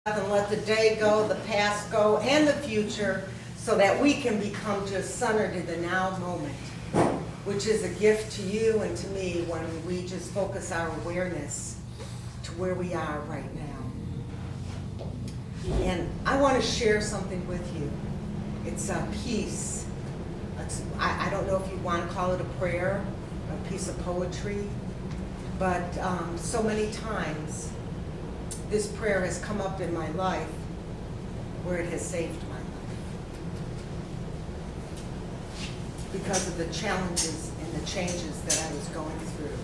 And let the day go, the past go, and the future, so that we can become just centered in the now moment, which is a gift to you and to me when we just focus our awareness to where we are right now. And I want to share something with you. It's a piece. I don't know if you want to call it a prayer, a piece of poetry, but so many times this prayer has come up in my life where it has saved my life because of the challenges and the changes that I was going through,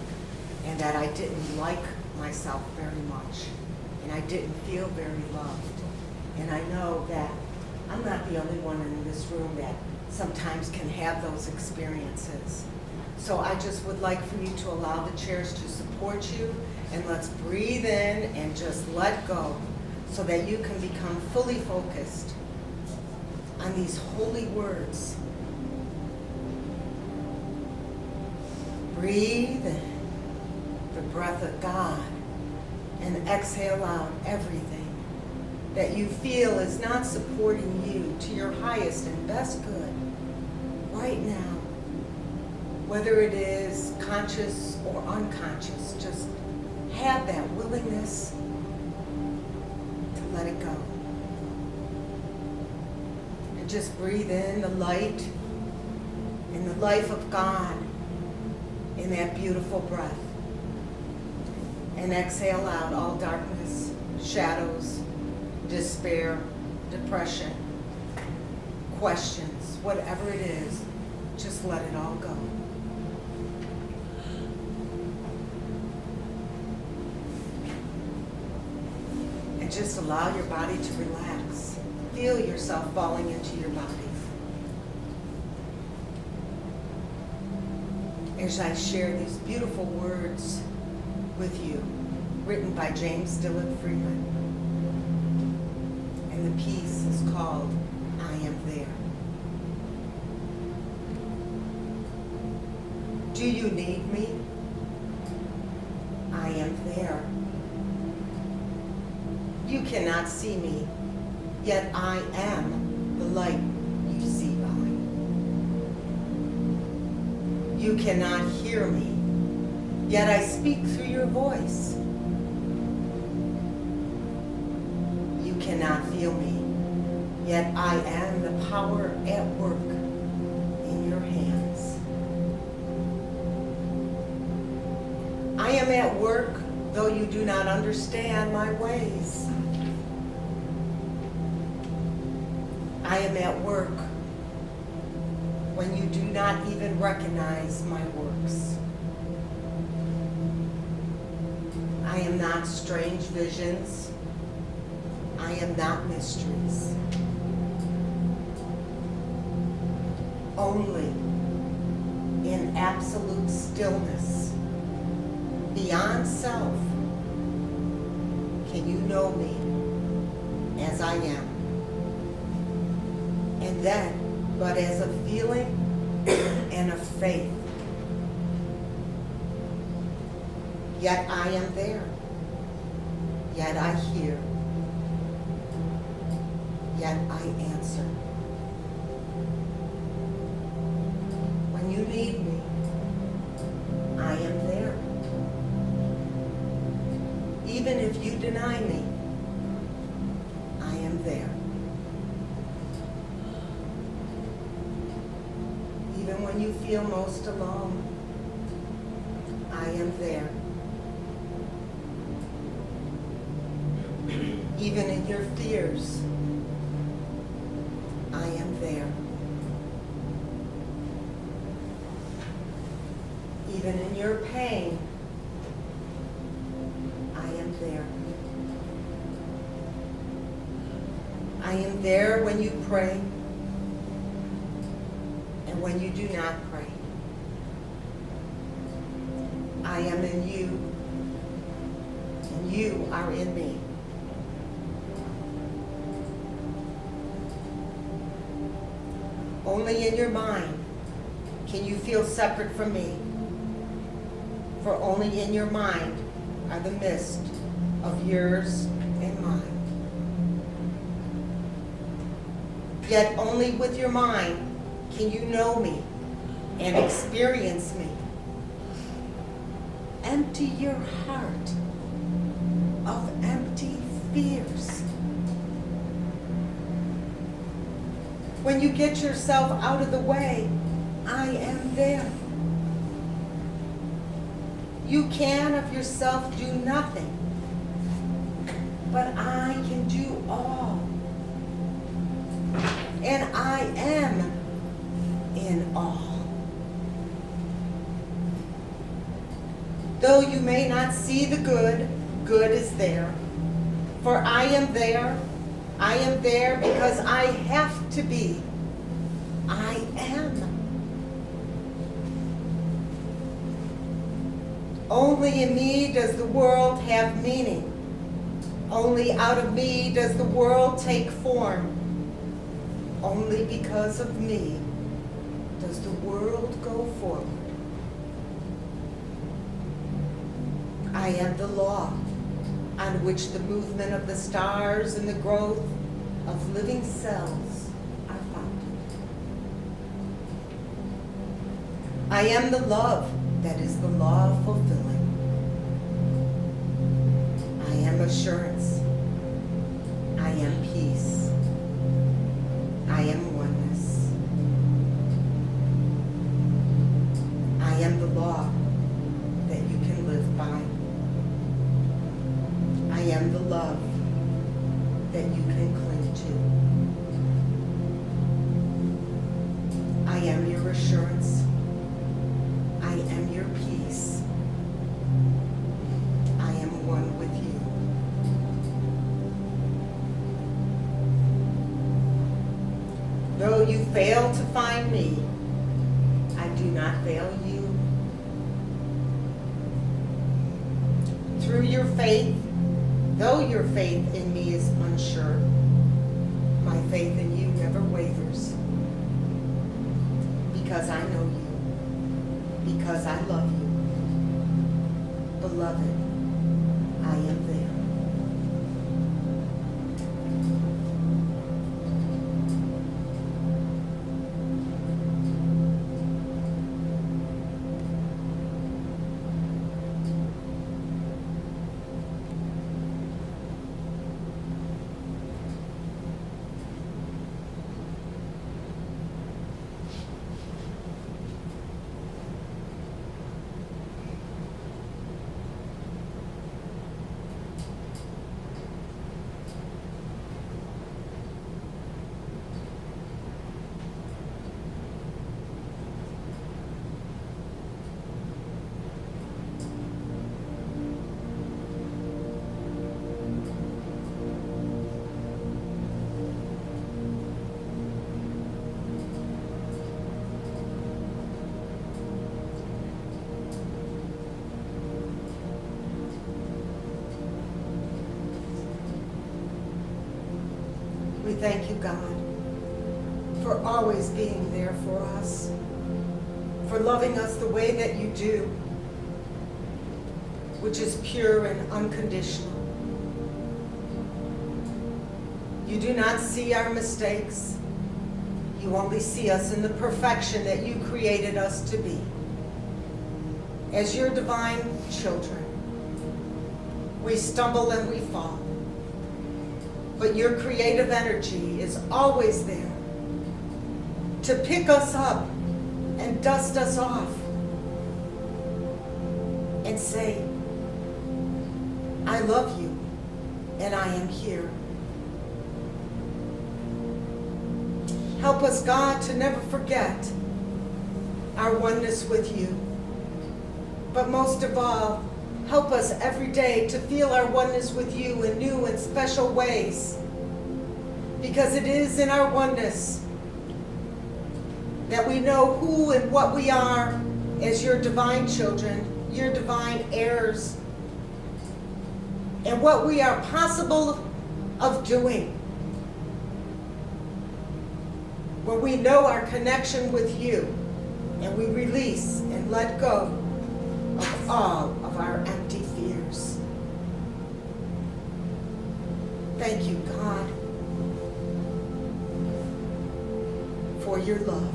and that I didn't like myself very much, and I didn't feel very loved. And I know that I'm not the only one in this room that sometimes can have those experiences. So I just would like for you to allow the chairs to support you, and let's breathe in and just let go so that you can become fully focused on these holy words. Breathe in the breath of God and exhale out everything that you feel is not supporting you to your highest and best good right now. Whether it is conscious or unconscious, just have that willingness to let it go. And just breathe in the light and the life of God in that beautiful breath. And exhale out all darkness, shadows, despair, depression, questions, whatever it is, just let it all go. And just allow your body to relax. Feel yourself falling into your body. As I share these beautiful words with you, written by James Dillard Freeman. And the piece is called, I Am There. Do you need me? I am there. You cannot see me, yet I am the light you see by. You cannot hear me, yet I speak through your voice. You cannot feel me, yet I am the power at work in your hands. I am at work, though you do not understand my ways. I am at work when you do not even recognize my works. I am not strange visions. I am not mysteries. Only in absolute stillness, beyond self, can you know me as I am. And then, but as a feeling and a faith. Yet I am there. Yet I hear. Yet I answer. When you need me, I am there. Even if you deny me, I am there. Even when you feel most alone, I am there. Even in your fears, I am there. Even in your pain, I am there. I am there when you pray and when you do not pray. I am in you, and you are in me. Only in your mind can you feel separate from me, for only in your mind are the mist of yours and mine. Yet only with your mind can you know me and experience me. Empty your heart of empty fears. When you get yourself out of the way, I am there. You can of yourself do nothing, but I can do all. And I am in all. Though you may not see the good, good is there. For I am there. I am there because I have to be. I am. Only in me does the world have meaning. Only out of me does the world take form. Only because of me does the world go forward. I am the law on which the movement of the stars and the growth of living cells are founded. I am the love that is the law of fulfilling. I am assurance. I am peace. I am oneness. I am the law that you can live by. I am the love that you can cling to. I am your assurance. I am your peace. I am one with you. Though you fail to find me, I do not fail you. Through your faith, though your faith in me is unsure, my faith in you never wavers. Because I know you, because I love you. Beloved, I am there. We thank you, God, for always being there for us, for loving us the way that you do, which is pure and unconditional. You do not see our mistakes. You only see us in the perfection that you created us to be. As your divine children, we stumble and we fall. But your creative energy is always there to pick us up and dust us off and say, I love you and I am here. Help us, God, to never forget our oneness with you. But most of all, help us every day to feel our oneness with you in new and special ways. Because it is in our oneness that we know who and what we are as your divine children, your divine heirs, and what we are possible of doing. When we know our connection with you and we release and let go of all of our empty fears. Thank you, God. for your love.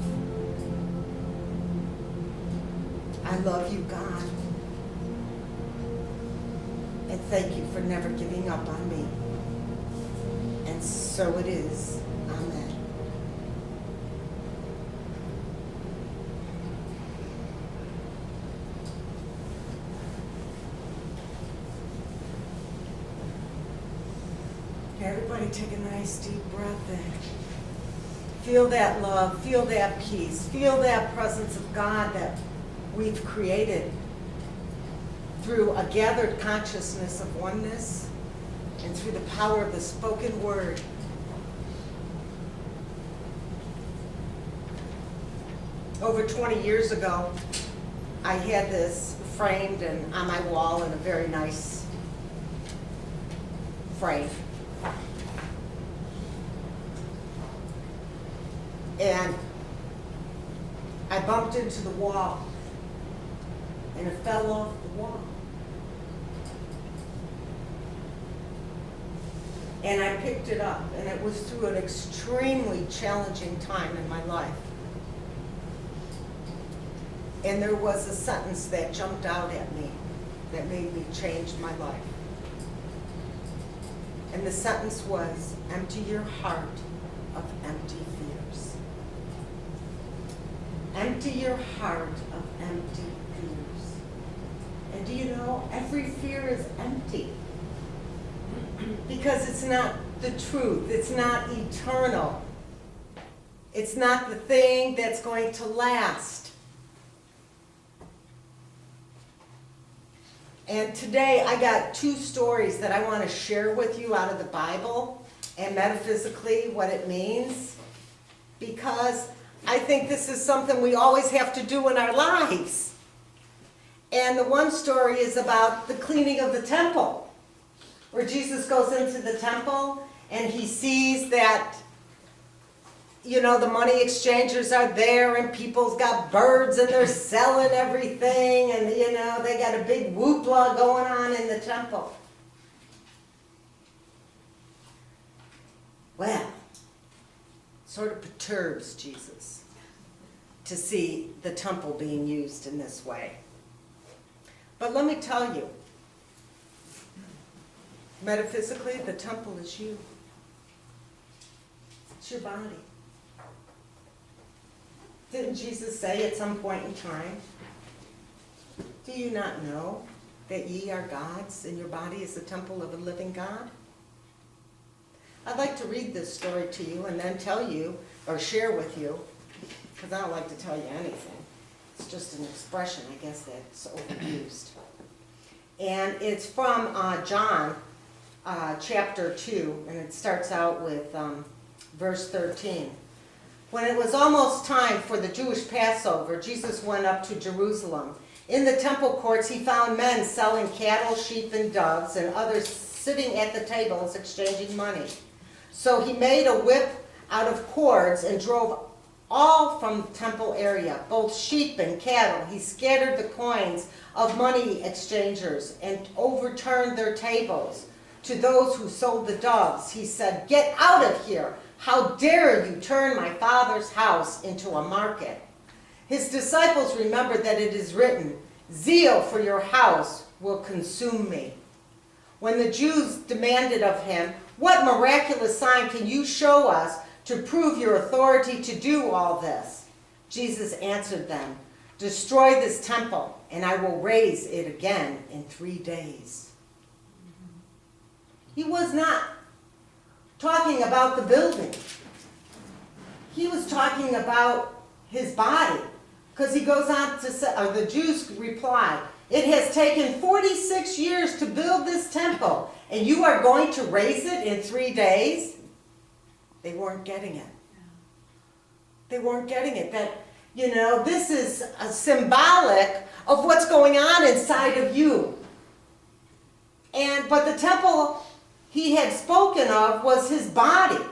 I love you, God. And thank you for never giving up on me. And so it is. Amen. Okay, everybody take a nice deep breath in. Feel that love, feel that peace, feel that presence of God that we've created through a gathered consciousness of oneness and through the power of the spoken word. Over 20 years ago, I had this framed and on my wall in a very nice frame. And I bumped into the wall and it fell off the wall. And I picked it up, and it was through an extremely challenging time in my life. And there was a sentence that jumped out at me that made me change my life. And the sentence was, empty your heart of empty fears. Empty your heart of empty fears. And do you know, every fear is empty. Because it's not the truth. It's not eternal. It's not the thing that's going to last. And today I got two stories that I want to share with you out of the Bible and metaphysically what it means. Because I think this is something we always have to do in our lives. And the one story is about the cleaning of the temple, where Jesus goes into the temple and he sees that, you know, the money exchangers are there and people's got birds and they're selling everything and, you know, they got a big whoopla going on in the temple. Well, sort of perturbs Jesus to see the temple being used in this way. But let me tell you, metaphysically, the temple is you. It's your body. Didn't Jesus say at some point in time, do you not know that ye are gods and your body is the temple of a living God? I'd like to read this story to you and then tell you, or share with you, because I don't like to tell you anything. It's just an expression, I guess, that's overused. And it's from John chapter 2, and it starts out with verse 13. When it was almost time for the Jewish Passover, Jesus went up to Jerusalem. In the temple courts, he found men selling cattle, sheep, and doves, and others sitting at the tables exchanging money. So he made a whip out of cords and drove all from the temple area, both sheep and cattle. He scattered the coins of money exchangers and overturned their tables. To those who sold the doves, he said, "Get out of here! How dare you turn my Father's house into a market?" His disciples remembered that it is written, "Zeal for your house will consume me." When the Jews demanded of him, "What miraculous sign can you show us to prove your authority to do all this?" Jesus answered them, "Destroy this temple, and I will raise it again in 3 days." He was not talking about the building. He was talking about his body. Because he goes on to say, or the Jews replied, "It has taken 46 years to build this temple, and you are going to raise it in 3 days?" They weren't getting it. They weren't getting it. That, you know, this is a symbolic of what's going on inside of you. But the temple he had spoken of was his body.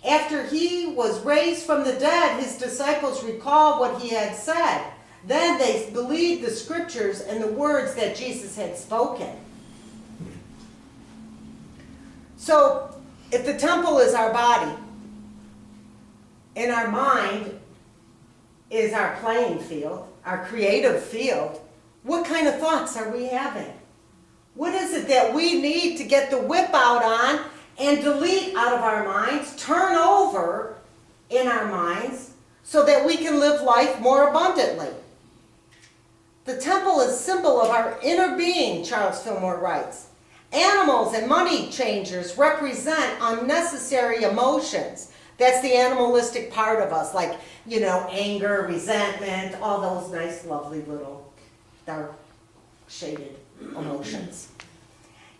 After he was raised from the dead, his disciples recalled what he had said. Then they believed the scriptures and the words that Jesus had spoken. So, if the temple is our body, and our mind is our playing field, our creative field. What kind of thoughts are we having? What is it that we need to get the whip out on and delete out of our minds, turn over in our minds, so that we can live life more abundantly? The temple is a symbol of our inner being, Charles Fillmore writes. Animals and money changers represent unnecessary emotions. That's the animalistic part of us, like, anger, resentment, all those nice, lovely little dark shaded emotions.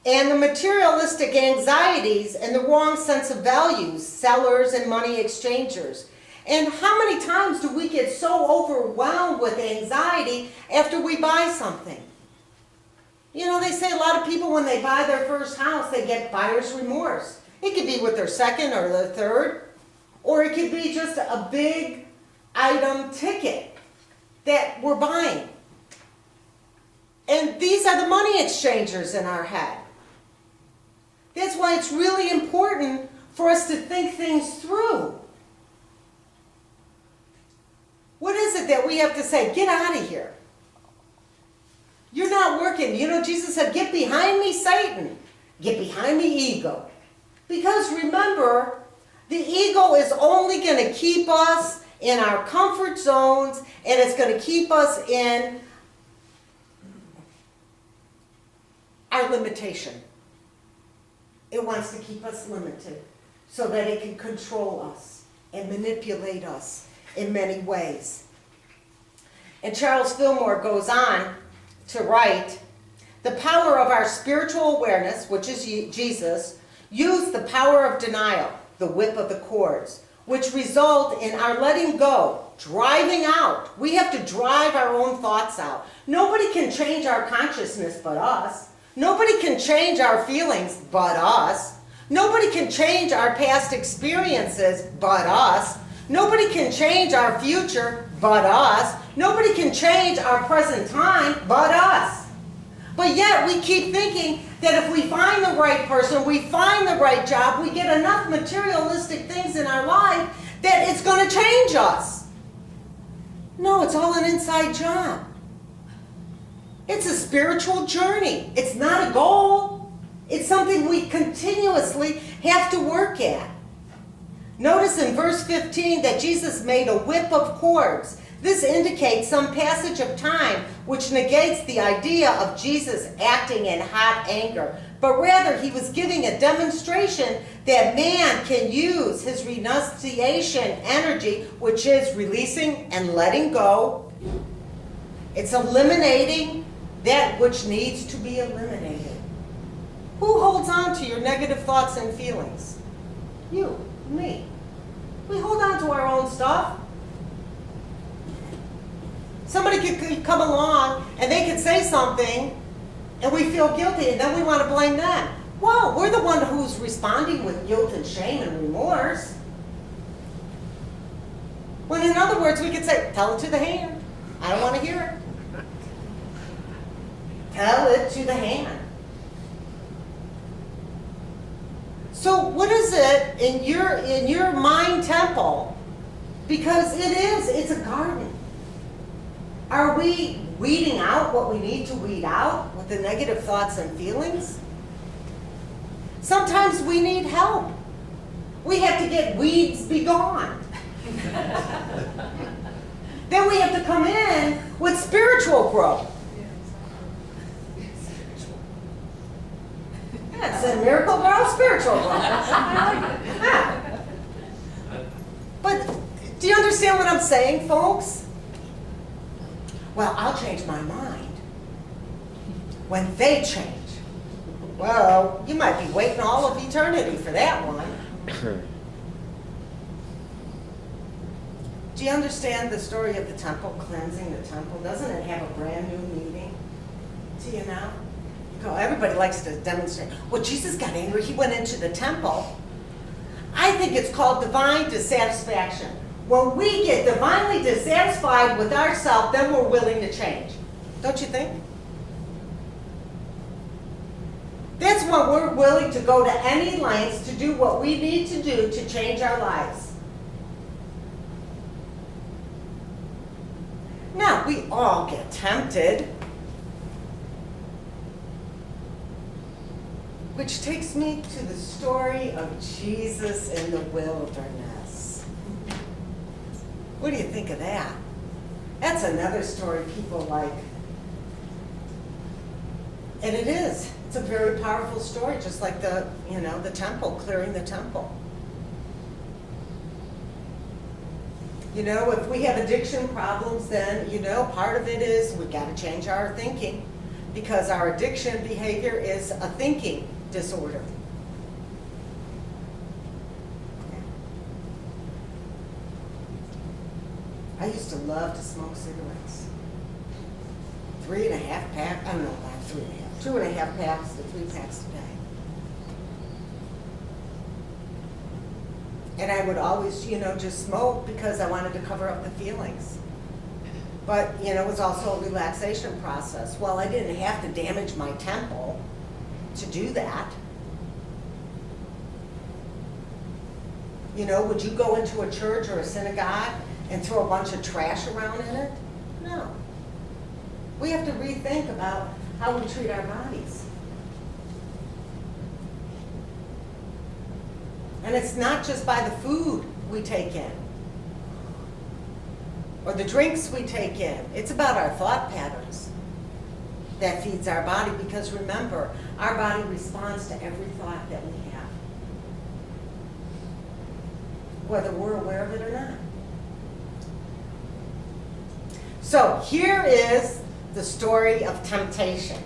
And the materialistic anxieties and the wrong sense of values, sellers and money exchangers. And how many times do we get so overwhelmed with anxiety after we buy something? They say a lot of people, when they buy their first house, they get buyer's remorse. It could be with their second or their third, or it could be just a big item ticket that we're buying. And these are the money exchangers in our head. That's why it's really important for us to think things through. What is it that we have to say? Get out of here. You're not working. Jesus said, get behind me, Satan. Get behind me, ego. Because remember, the ego is only going to keep us in our comfort zones, and it's going to keep us in our limitation. It wants to keep us limited so that it can control us and manipulate us in many ways. And Charles Fillmore goes on to write, the power of our spiritual awareness, which is Jesus, use the power of denial, the whip of the cords, which result in our letting go, driving out. We have to drive our own thoughts out. Nobody can change our consciousness but us. Nobody can change our feelings but us. Nobody can change our past experiences but us. Nobody can change our future but us. Nobody can change our present time but us. But yet we keep thinking that if we find the right person, we find the right job, we get enough materialistic things in our life, that it's going to change us. No, it's all an inside job. It's a spiritual journey. It's not a goal. It's something we continuously have to work at. Notice in verse 15 that Jesus made a whip of cords. This indicates some passage of time which negates the idea of Jesus acting in hot anger, but rather he was giving a demonstration that man can use his renunciation energy, which is releasing and letting go. It's eliminating that which needs to be eliminated. Who holds on to your negative thoughts and feelings? You, me. We hold on to our own stuff. Somebody could come along and they could say something and we feel guilty and then we want to blame them. Well, we're the one who's responding with guilt and shame and remorse. When in other words, we could say, tell it to the hand. I don't want to hear it. Tell it to the hand. So what is it in your mind temple? Because it's a garden. Are we weeding out what we need to weed out with the negative thoughts and feelings? Sometimes we need help. We have to get weeds be gone. Then we have to come in with spiritual growth. Yeah, it's a miracle growth, spiritual growth. I like it. Yeah. But do you understand what I'm saying, folks? Well, I'll change my mind when they change. Well, you might be waiting all of eternity for that one. Do you understand the story of the temple, cleansing the temple? Doesn't it have a brand new meaning to you now? You go, everybody likes to demonstrate. Well, Jesus got angry. He went into the temple. I think it's called divine dissatisfaction. When we get divinely dissatisfied with ourselves, then we're willing to change. Don't you think? That's when we're willing to go to any lengths to do what we need to do to change our lives. Now, we all get tempted. Which takes me to the story of Jesus in the wilderness. What do you think of that? That's another story people like. And it is. It's a very powerful story, just like the temple, clearing the temple. If we have addiction problems, then, part of it is we've got to change our thinking, because our addiction behavior is a thinking disorder. I used to love to smoke cigarettes. 3.5 packs, I don't know about 3.5, 2.5 packs to 3 packs a day. And I would always, just smoke because I wanted to cover up the feelings. But, it was also a relaxation process. Well, I didn't have to damage my temple to do that. Would you go into a church or a synagogue and throw a bunch of trash around in it? No. We have to rethink about how we treat our bodies. And it's not just by the food we take in or the drinks we take in. It's about our thought patterns that feeds our body, because remember, our body responds to every thought that we have, whether we're aware of it or not. So here is the story of temptation.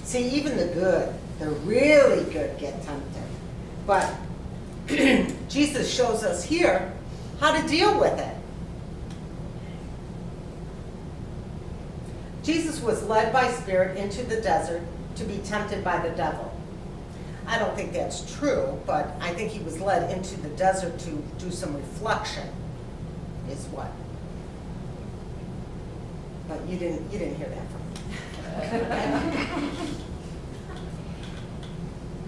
See, even the good, the really good, get tempted. But Jesus shows us here how to deal with it. Jesus was led by Spirit into the desert to be tempted by the devil. I don't think that's true, but I think he was led into the desert to do some reflection, is what. But you didn't hear that from me.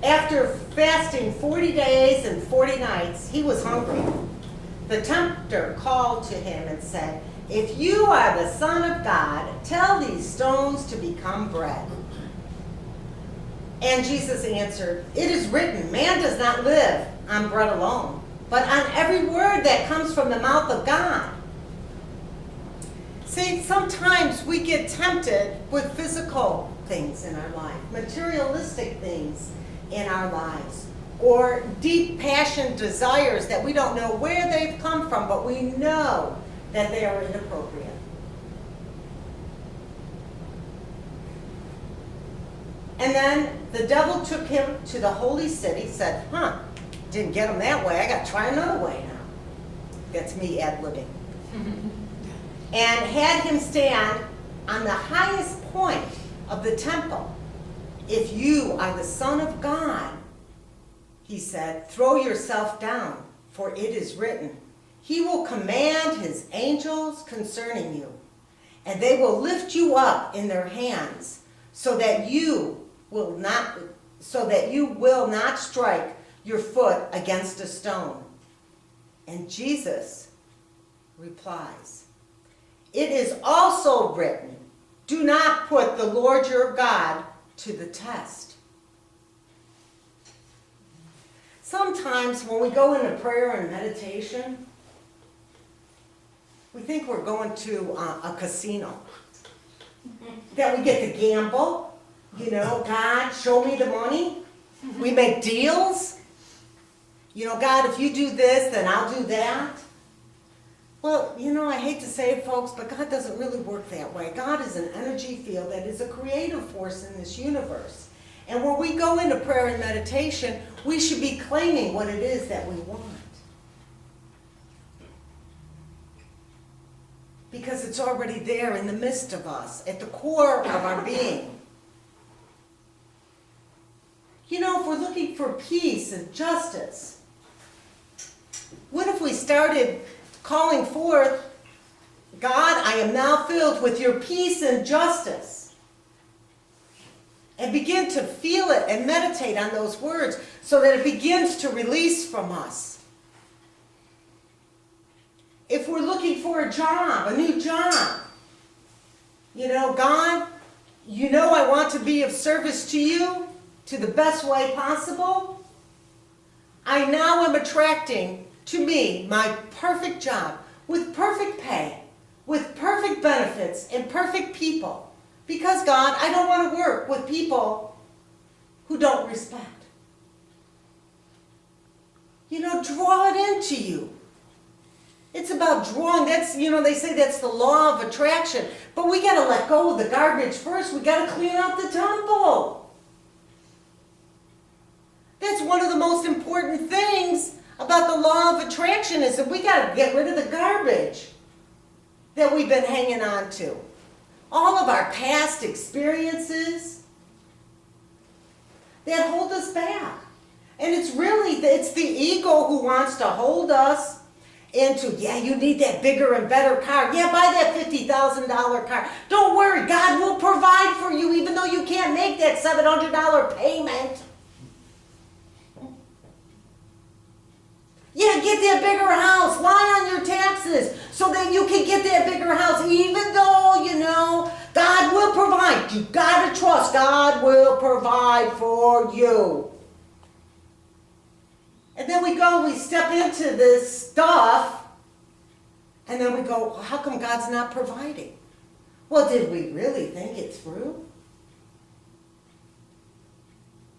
After fasting 40 days and 40 nights, he was hungry. The tempter called to him and said, "If you are the Son of God, tell these stones to become bread." And Jesus answered, "It is written, man does not live on bread alone, but on every word that comes from the mouth of God." See, sometimes we get tempted with physical things in our life, materialistic things in our lives, or deep passion desires that we don't know where they've come from, but we know that they are inappropriate. And then the devil took him to the holy city, said, didn't get him that way, I got to try another way now. That's me ad-libbing. And had him stand on the highest point of the temple. "If you are the Son of God," he said, "throw yourself down, for it is written, he will command his angels concerning you, and they will lift you up in their hands, so that you will not strike your foot against a stone." And Jesus replies, "It is also written, do not put the Lord your God to the test." Sometimes when we go into prayer and meditation, we think we're going to a casino. That we get to gamble, God, show me the money. We make deals. God, if you do this, then I'll do that. Well, I hate to say it, folks, but God doesn't really work that way. God is an energy field that is a creative force in this universe. And when we go into prayer and meditation, we should be claiming what it is that we want. Because it's already there in the midst of us, at the core of our being. If we're looking for peace and justice, what if we started calling forth, "God, I am now filled with your peace and justice," and begin to feel it and meditate on those words so that it begins to release from us. If we're looking for a job, a new job, God, I want to be of service to you to the best way possible. I now am attracting to me my perfect job with perfect pay, with perfect benefits and perfect people. Because God, I don't want to work with people who don't respect. Draw it into you. It's about drawing. That's, they say that's the law of attraction. But we got to let go of the garbage first. We got to clean out the temple. That's one of the most important things about the law of attraction is that we got to get rid of the garbage that we've been hanging on to. All of our past experiences that hold us back. And it's the ego who wants to hold us into, you need that bigger and better car. Yeah, buy that $50,000 car. Don't worry, God will provide for you even though you can't make that $700 payment. Yeah, get that bigger house. Lie on your taxes so that you can get that bigger house even though, God will provide. You got to trust God will provide for you. And then we step into this stuff, and then we go, well, how come God's not providing? Well, did we really think it through?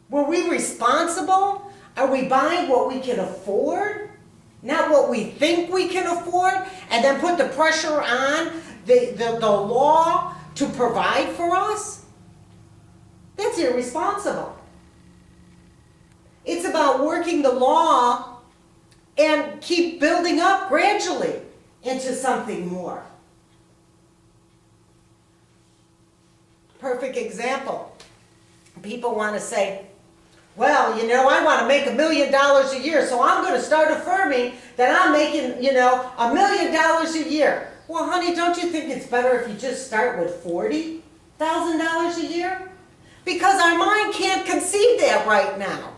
Were we responsible? Are we buying what we can afford, not what we think we can afford, and then put the pressure on the law to provide for us? That's irresponsible. It's about working the law and keep building up gradually into something more. Perfect example. People want to say, well, I want to make $1 million a year, so I'm going to start affirming that I'm making, $1 million a year. Well, honey, don't you think it's better if you just start with $40,000 a year? Because our mind can't conceive that right now.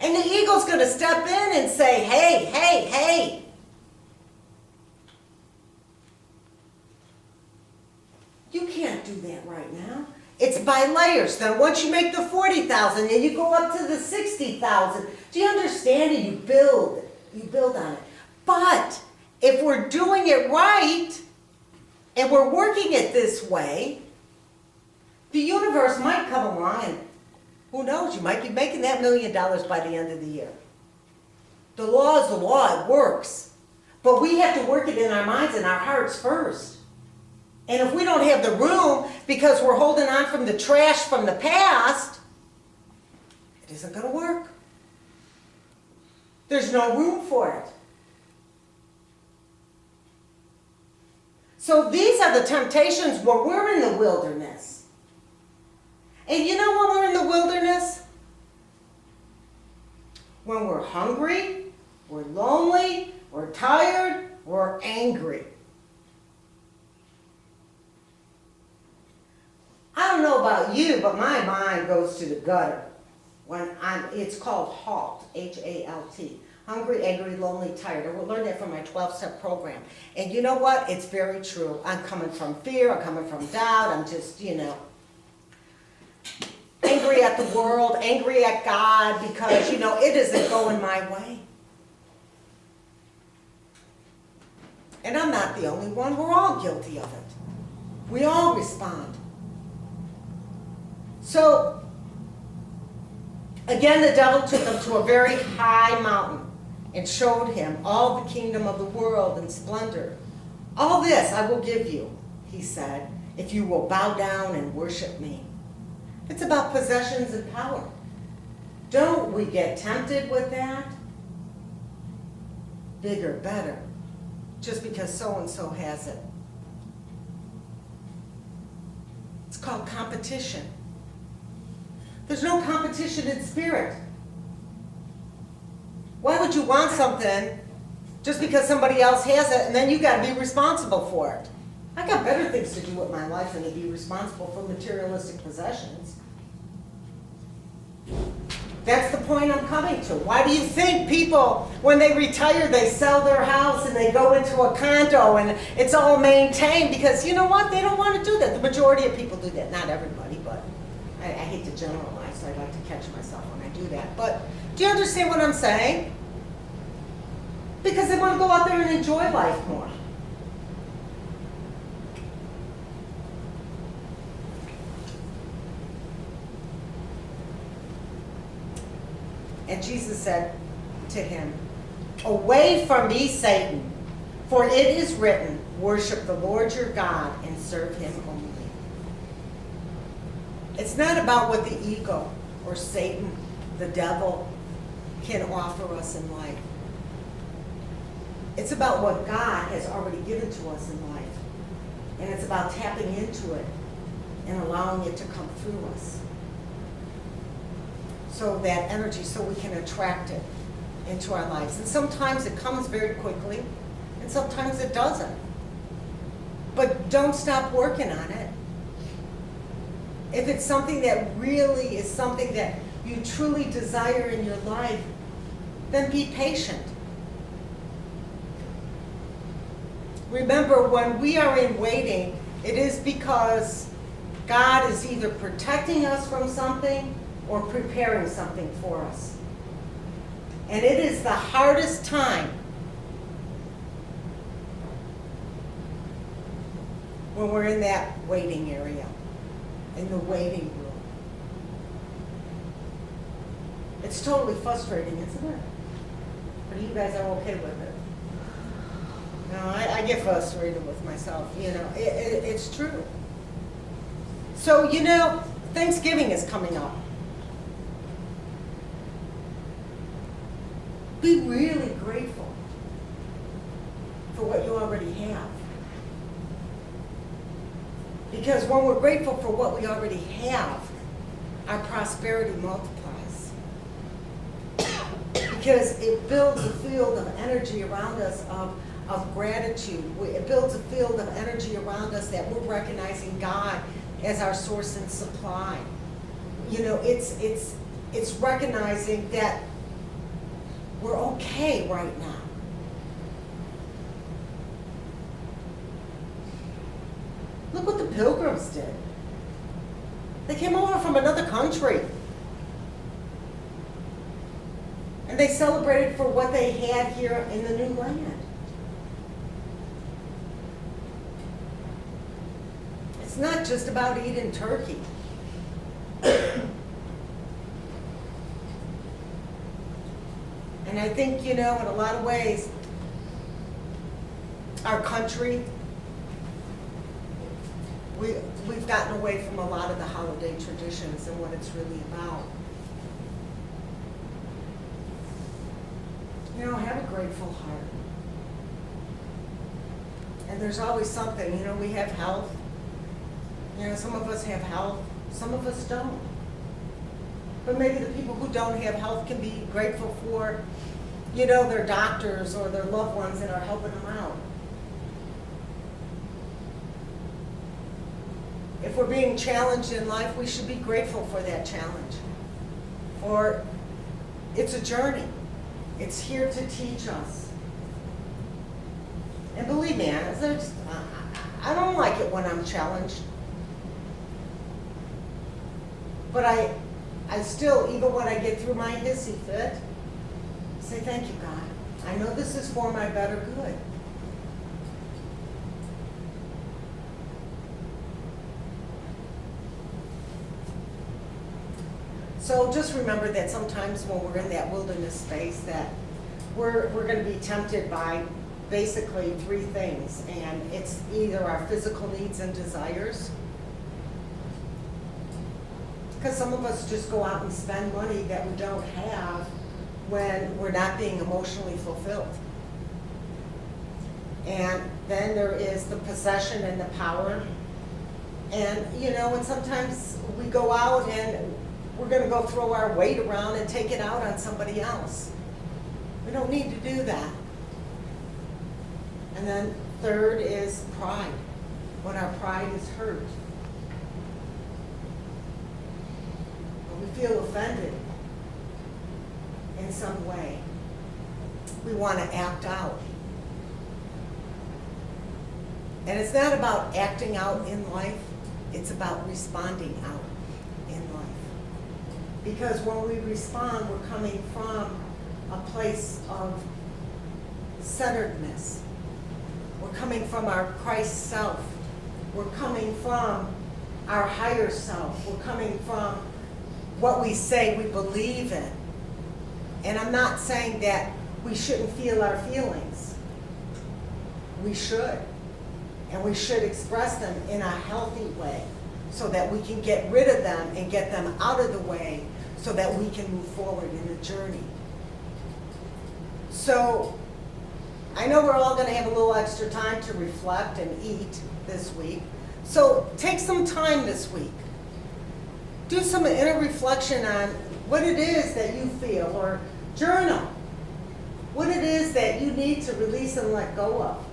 And the ego's going to step in and say, hey. You can't do that right now. It's by layers. Then once you make the 40,000 and you go up to the 60,000, do you understand it? You build on it. But if we're doing it right and we're working it this way, the universe might come along and who knows, you might be making that $1 million by the end of the year. The law is the law, it works. But we have to work it in our minds and our hearts first. And if we don't have the room because we're holding on from the trash from the past, it isn't going to work. There's no room for it. So these are the temptations when we're in the wilderness. And when we're in the wilderness? When we're hungry, we're lonely, we're tired, we're angry. I don't know about you, but my mind goes to the gutter. It's called HALT, H-A-L-T. Hungry, angry, lonely, tired. I will learn that from my 12-step program. And you know what? It's very true. I'm coming from fear. I'm coming from doubt. I'm just, angry at the world, angry at God because, it isn't going my way. And I'm not the only one. We're all guilty of it. We all respond. So, again, the devil took him to a very high mountain and showed him all the kingdom of the world and splendor. All this I will give you, he said, if you will bow down and worship me. It's about possessions and power. Don't we get tempted with that? Bigger, better, just because so-and-so has it. It's called competition. There's no competition in spirit. Why would you want something just because somebody else has it and then you got to be responsible for it? I got better things to do with my life than to be responsible for materialistic possessions. That's the point I'm coming to. Why do you think people, when they retire, they sell their house and they go into a condo and it's all maintained? Because you know what? They don't want to do that. The majority of people do that. Not everybody, but I hate to generalize, so I like to catch myself when I do that. But do you understand what I'm saying? Because they want to go out there and enjoy life more. And Jesus said to him, "Away from me, Satan, for it is written, worship the Lord your God and serve him only." It's not about what the ego or Satan, the devil, can offer us in life. It's about what God has already given to us in life. And it's about tapping into it and allowing it to come through us. So that energy, so we can attract it into our lives. And sometimes it comes very quickly, and sometimes it doesn't. But don't stop working on it. If it's something that really is something that you truly desire in your life, then be patient. Remember, when we are in waiting, it is because God is either protecting us from something or preparing something for us. And it is the hardest time when we're in that waiting area, in the waiting room. It's totally frustrating, isn't it? But you guys are okay with it. No, I get frustrated with myself, you know. It's true. So, you know, Thanksgiving is coming up. Be really grateful for what you already have. Because when we're grateful for what we already have, our prosperity multiplies. Because it builds a field of energy around us of gratitude. It builds a field of energy around us that we're recognizing God as our source and supply. You know, it's recognizing that we're okay right now. Look what the Pilgrims did. They came over from another country. And they celebrated for what they had here in the new land. It's not just about eating turkey. And I think, you know, in a lot of ways, our country, we've gotten away from a lot of the holiday traditions and what it's really about. You know, have a grateful heart. And there's always something, you know, we have health. You know, some of us have health, some of us don't. But maybe the people who don't have health can be grateful for, you know, their doctors or their loved ones that are helping them out. If we're being challenged in life, we should be grateful for that challenge. For it's a journey. It's here to teach us. And believe me, I don't like it when I'm challenged. But I still, even when I get through my hissy fit, say, thank you, God. I know this is for my better good. So just remember that sometimes when we're in that wilderness space that we're going to be tempted by basically three things. And it's either our physical needs and desires. Because some of us just go out and spend money that we don't have when we're not being emotionally fulfilled. And then there is the possession and the power. And, you know, and sometimes we go out and we're going to go throw our weight around and take it out on somebody else. We don't need to do that. And then third is pride, when our pride is hurt. When we feel offended in some way. We want to act out. And it's not about acting out in life, it's about responding out in life. Because when we respond, we're coming from a place of centeredness. We're coming from our Christ self. We're coming from our higher self. We're coming from what we say we believe in. And I'm not saying that we shouldn't feel our feelings. We should. And we should express them in a healthy way so that we can get rid of them and get them out of the way so that we can move forward in the journey. So I know we're all going to have a little extra time to reflect and eat this week. So take some time this week. Do some inner reflection on what it is that you feel, or journal what it is that you need to release and let go of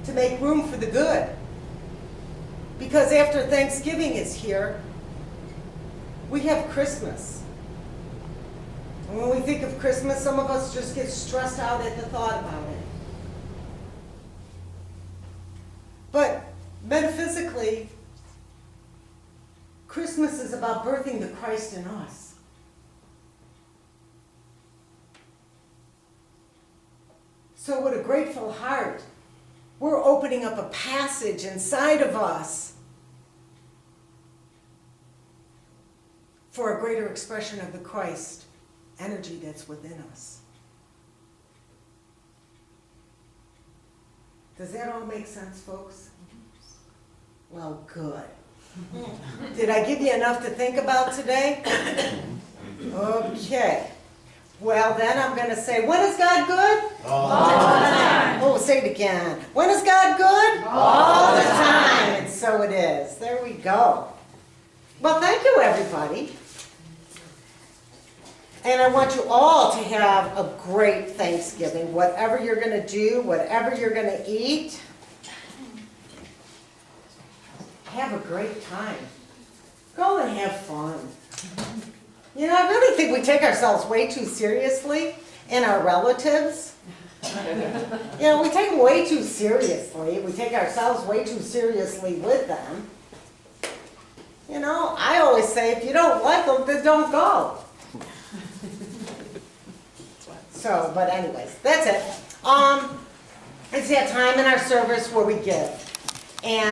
to make room for the good. Because after Thanksgiving is here, we have Christmas. And when we think of Christmas, some of us just get stressed out at the thought about it. But metaphysically, Christmas is about birthing the Christ in us. So with a grateful heart, we're opening up a passage inside of us for a greater expression of the Christ energy that's within us. Does that all make sense, folks? Well, good. Did I give you enough to think about today? Okay. Well, then I'm going to say, when is God good? All the time. Oh, say it again. When is God good? All the time. And so it is. There we go. Well, thank you, everybody. And I want you all to have a great Thanksgiving. Whatever you're going to do, whatever you're going to eat, have a great time. Go and have fun. You know, I really think we take ourselves way too seriously and our relatives. You know, we take them way too seriously. We take ourselves way too seriously with them. You know, I always say, if you don't like them, then don't go. So, but anyways, that's it. It's that time in our service where we give. And